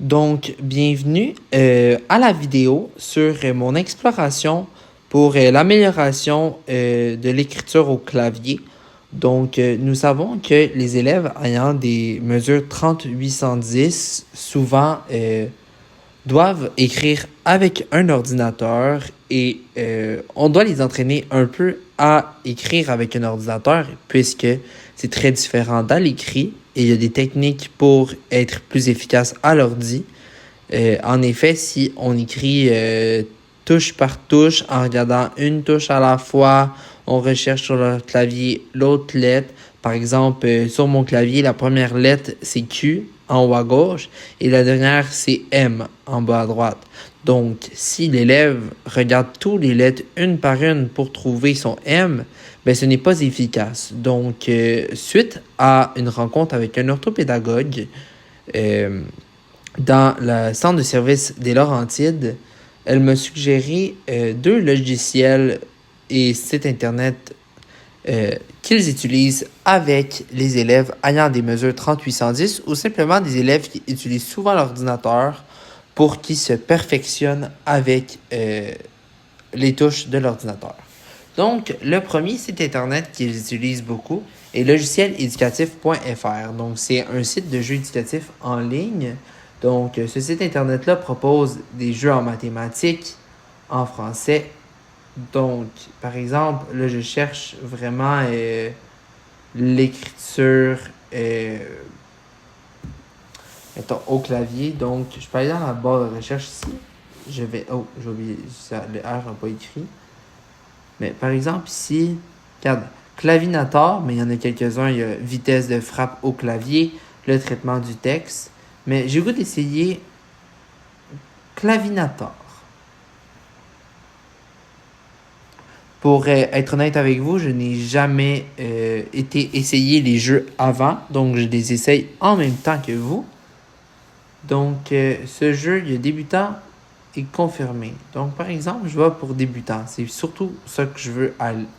Donc, bienvenue à la vidéo sur mon exploration pour l'amélioration de l'écriture au clavier. Donc, nous savons que les élèves ayant des mesures 3810 souvent doivent écrire avec un ordinateur et on doit les entraîner un peu à écrire avec un ordinateur puisque c'est très différent dans l'écrit et il y a des techniques pour être plus efficace à l'ordi. En effet, si on écrit touche par touche en regardant une touche à la fois, on recherche sur le clavier l'autre lettre. Par exemple, sur mon clavier, la première lettre, c'est Q en haut à gauche et la dernière, c'est M en bas à droite. Donc, si l'élève regarde toutes les lettres une par une pour trouver son M, ben, ce n'est pas efficace. Donc, suite à une rencontre avec un orthopédagogue, euh, dans le centre de service des Laurentides, elle m'a suggéré deux logiciels et sites internet qu'ils utilisent avec les élèves ayant des mesures 3810 ou simplement des élèves qui utilisent souvent l'ordinateur pour qu'ils se perfectionnent avec les touches de l'ordinateur. Donc, le premier site internet qu'ils utilisent beaucoup est logicieléducatif.fr. Donc, c'est un site de jeux éducatifs en ligne. Donc, ce site internet-là propose des jeux en mathématiques, en français. Donc, par exemple, là, je cherche vraiment l'écriture mettons, au clavier. Donc, je peux aller dans la barre de recherche ici. Oh, j'ai oublié, le R n'a pas écrit. Mais par exemple, ici, regarde, clavinator, mais il y en a quelques-uns. Il y a vitesse de frappe au clavier, le traitement du texte. Mais j'ai le goût d'essayer clavinator. Pour être honnête avec vous, je n'ai jamais été essayer les jeux avant, donc je les essaye en même temps que vous. Donc, ce jeu, il y a débutant et confirmé. Donc, par exemple, je vais pour débutant. C'est surtout ça que je veux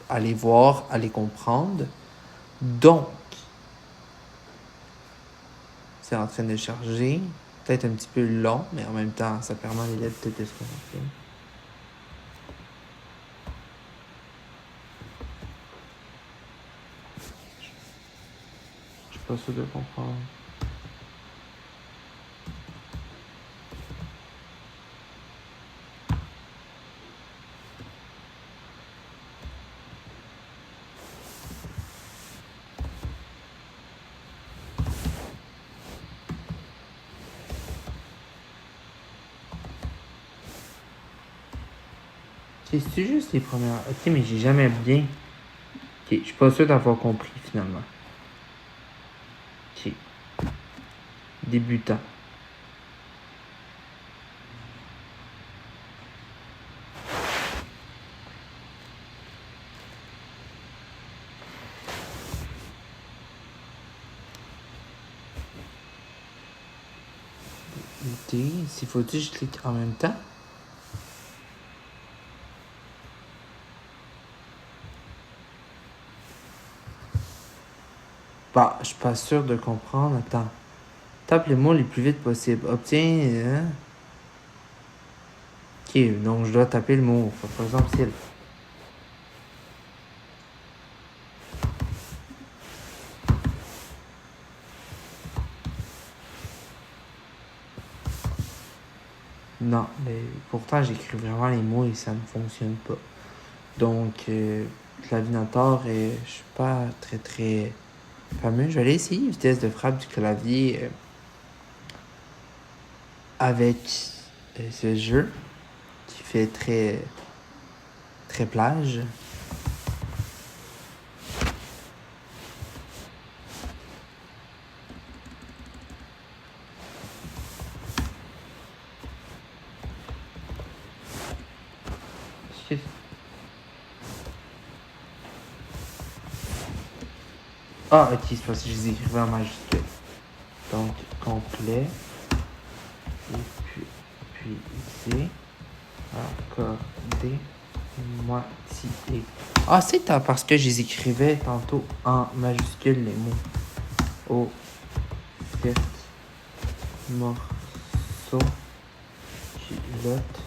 aller voir, aller comprendre. Donc, c'est en train de charger. Peut-être un petit peu long, mais en même temps, ça permet à l'élève peut-être de se concentrer. Je suis pas sûr de comprendre. C'est juste les premières. Ok, mais j'ai jamais bien. Ok, je suis pas sûr d'avoir compris finalement. Ok. Débutant. D. S'il faut que je clique en même temps. Bah, je suis pas sûr de comprendre. Attends. Tape les mots les plus vite possible. Obtiens. Ok, donc je dois taper le mot. Par exemple, ciel. Non, mais pourtant j'écris vraiment les mots et ça ne fonctionne pas. Donc, clavinator, je suis pas très fameux. Je vais aller essayer vitesse de frappe du clavier avec ce jeu qui fait très plage. Ah, ok, c'est parce que je les écrivais en majuscule. Donc, complet. Et puis ici. Accorder moitié. Ah, c'est parce que je les écrivais tantôt en majuscule les mots. Au fait morceau morceau, culotte,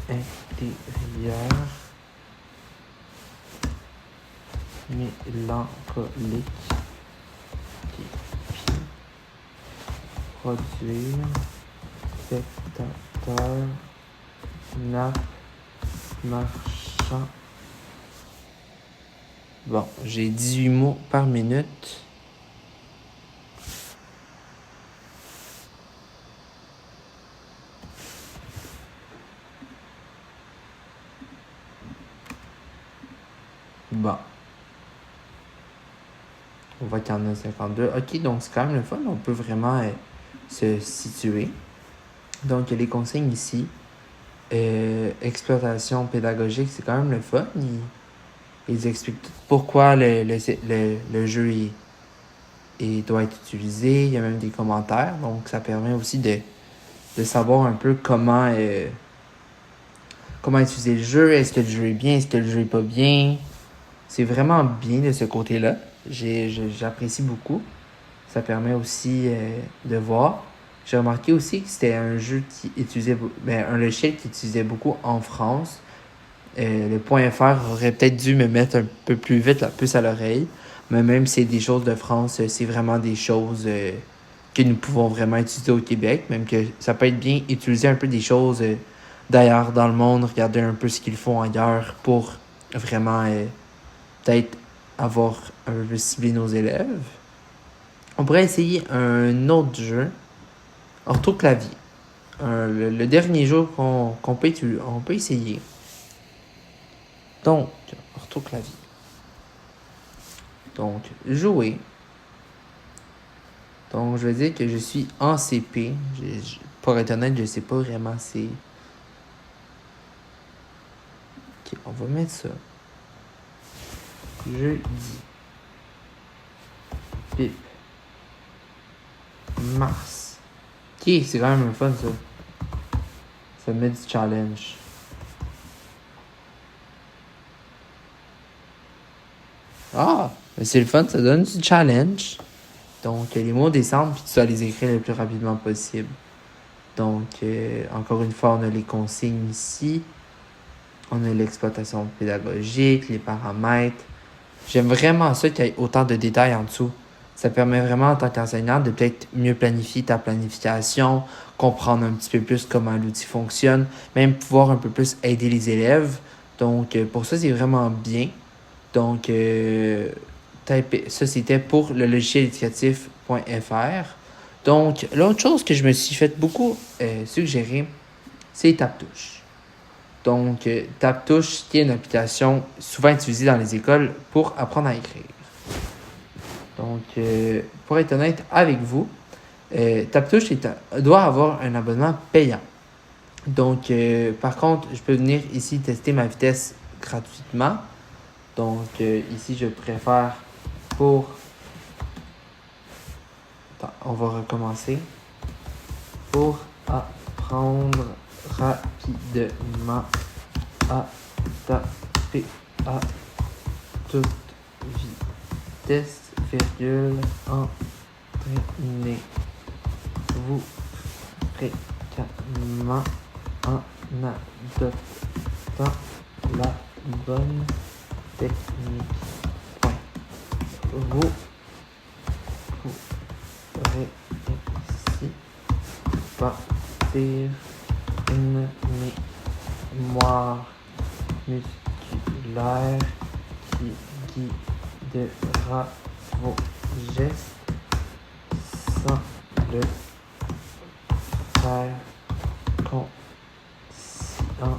intérieur, mélancolique, puis produire, spectateur, nappe, marchand. Bon, j'ai 18 mots par minute. Bon. On voit qu'il y en a 52. Ok, donc c'est quand même le fun. On peut vraiment se situer. Donc, il y a les consignes ici. Exploitation pédagogique, c'est quand même le fun. Ils expliquent pourquoi le jeu doit être utilisé. Il y a même des commentaires. Donc, ça permet aussi de savoir un peu comment utiliser le jeu. Est-ce que le jeu est bien? Est-ce que le jeu est pas bien? C'est vraiment bien de ce côté-là. J'apprécie beaucoup. Ça permet aussi de voir. J'ai remarqué aussi que c'était un jeu qui utilisait, un logiciel qui utilisait beaucoup en France. Le .fr aurait peut-être dû me mettre un peu plus vite la puce à l'oreille. Mais même si c'est des choses de France, c'est vraiment des choses que nous pouvons vraiment utiliser au Québec. Même que ça peut être bien utiliser un peu des choses d'ailleurs dans le monde, regarder un peu ce qu'ils font ailleurs pour vraiment peut-être avoir un peu ciblé nos élèves. On pourrait essayer un autre jeu, orthoclavier. Le dernier jeu qu'on peut essayer. Donc, orthoclavier. Donc, jouer. Donc, je vais dire que je suis en CP. Pour être honnête, je ne sais pas vraiment c'est... Ok, on va mettre ça. Jeudi. Pipe. Mars. Ok, c'est quand même un fun ça. Ça met du challenge. Ah, mais c'est le fun, ça donne du challenge. Donc, les mots descendent, puis tu dois les écrire le plus rapidement possible. Donc, encore une fois, on a les consignes ici. On a l'exploitation pédagogique, les paramètres. J'aime vraiment ça qu'il y ait autant de détails en dessous. Ça permet vraiment, en tant qu'enseignant, de peut-être mieux planifier ta planification, comprendre un petit peu plus comment l'outil fonctionne, même pouvoir un peu plus aider les élèves. Donc, pour ça, c'est vraiment bien. Donc, ça, c'était pour le logiciel éducatif.fr. Donc, l'autre chose que je me suis fait beaucoup suggérer, c'est TapTouche. Donc, TapTouche, qui est une application souvent utilisée dans les écoles pour apprendre à écrire. Donc, pour être honnête avec vous, TapTouche doit avoir un abonnement payant. Donc, par contre, je peux venir ici tester ma vitesse gratuitement. Donc, ici, je préfère pour... Attends, on va recommencer. Pour apprendre rapidement à taper à toute vitesse, entraînez-vous fréquemment en adoptant la bonne technique. Vous pourrez ainsi bâtir une mémoire musculaire qui guidera vos gestes sans le faire consciemment.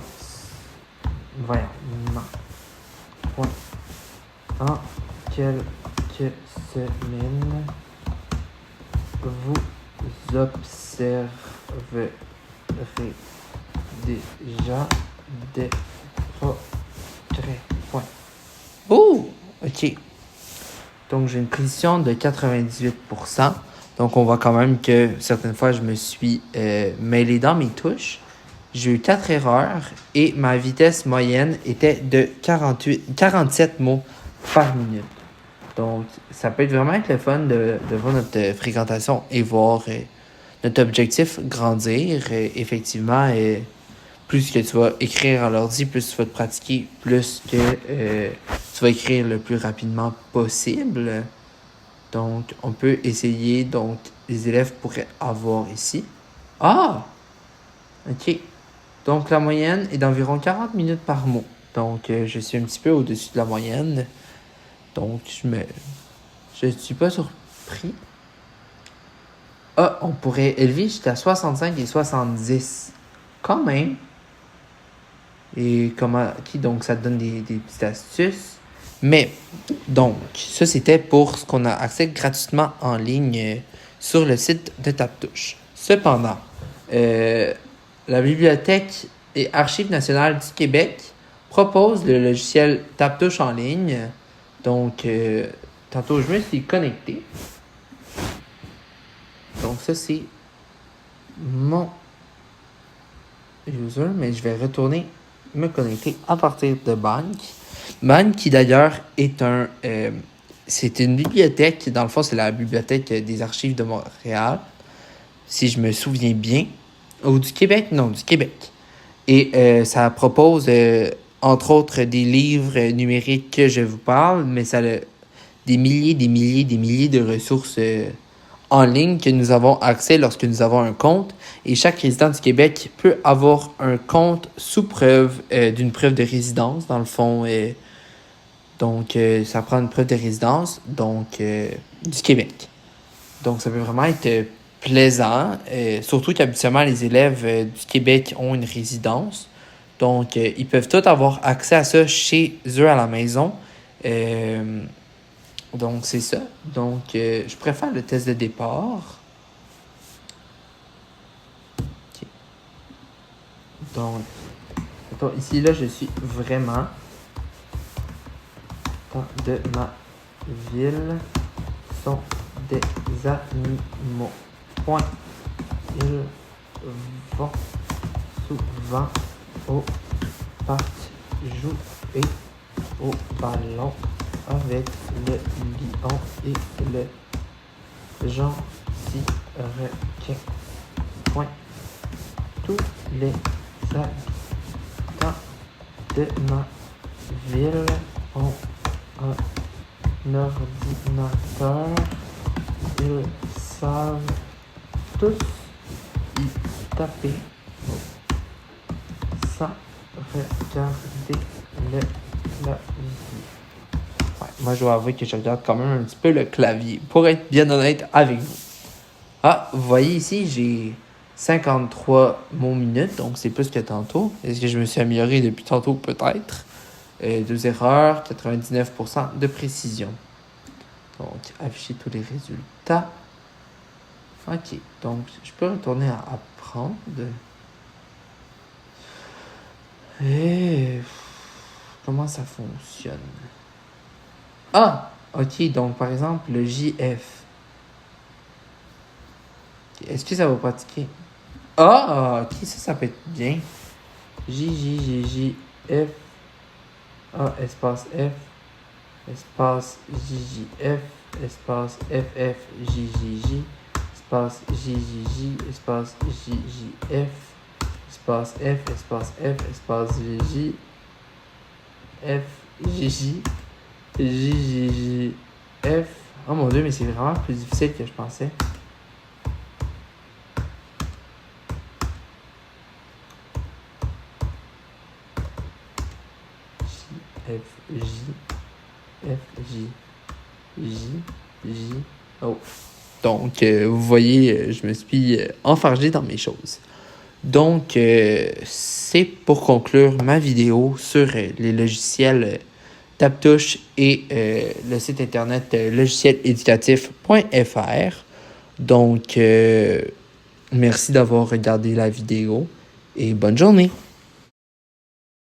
En quelques semaines, vous observerez déjà des progrès. Oh! OK. Donc, j'ai une précision de 98%. Donc, on voit quand même que certaines fois, je me suis mêlé dans mes touches. J'ai eu 4 erreurs et ma vitesse moyenne était de 47 mots par minute. Donc, ça peut être vraiment être le fun de voir notre fréquentation et voir notre objectif grandir. Effectivement, plus que tu vas écrire à l'ordi, plus tu vas te pratiquer, plus que tu vas écrire le plus rapidement possible. Donc, on peut essayer. Donc, les élèves pourraient avoir ici. Ah! OK. Donc, la moyenne est d'environ 40 minutes par mot. Donc, je suis un petit peu au-dessus de la moyenne. Donc, je ne suis pas surpris. Ah, on pourrait élever jusqu'à 65 et 70. Quand même. Et donc, ça te donne des petites astuces. Mais, donc, ça, c'était pour ce qu'on a accès gratuitement en ligne sur le site de TapTouche. Cependant, la Bibliothèque et Archives nationales du Québec propose le logiciel TapTouche en ligne. Donc, tantôt, je me suis connecté. Donc, ça, c'est mon user, mais je vais retourner me connecter à partir de Bank. Bank, qui d'ailleurs est c'est une bibliothèque. Dans le fond, c'est la Bibliothèque des Archives de Montréal, si je me souviens bien. Ou du Québec? Non, du Québec. Et ça propose, entre autres, des livres numériques que je vous parle, mais ça a des milliers de ressources en ligne que nous avons accès lorsque nous avons un compte. Et chaque résident du Québec peut avoir un compte sous preuve d'une preuve de résidence, dans le fond. Donc, ça prend une preuve de résidence du Québec. Donc, ça peut vraiment être plaisant, surtout qu'habituellement, les élèves du Québec ont une résidence. Donc, ils peuvent tous avoir accès à ça chez eux à la maison. Donc, c'est ça. Donc, je préfère le test de départ. Okay. Donc, attends, ici, là, je suis vraiment de ma ville sont des animaux. Point. Ils vont souvent au parc jouer au ballon avec le lion et le gentil requin. Point. Tous les habitants de ma ville ont un ordinateur. Ils savent tous y taper sans regarder le clavier. Ouais, moi, je dois avouer que je regarde quand même un petit peu le clavier, pour être bien honnête avec vous. Ah, vous voyez ici, j'ai 53 mots minutes, donc c'est plus que tantôt. Est-ce que je me suis amélioré depuis tantôt? Peut-être. 2 erreurs, 99% de précision. Donc, afficher tous les résultats. OK, donc je peux retourner à apprendre. Et comment ça fonctionne? Ah, OK, donc par exemple, le JF. Est-ce que ça va pratiquer? Ah, OK, ça peut être bien. F. A, espace F, espace JJF, espace FF, JJJ, espace JJJ, espace JJF, espace F, espace F, espace JJ, F, JJ, JJJ, F. Oh mon Dieu, mais c'est vraiment plus difficile que je pensais. F, J, F, J, J, J, oh. Donc, vous voyez, je me suis enfargé dans mes choses. Donc, c'est pour conclure ma vidéo sur les logiciels TapTouche et le site internet logicieléducatif.fr. Donc, merci d'avoir regardé la vidéo et bonne journée.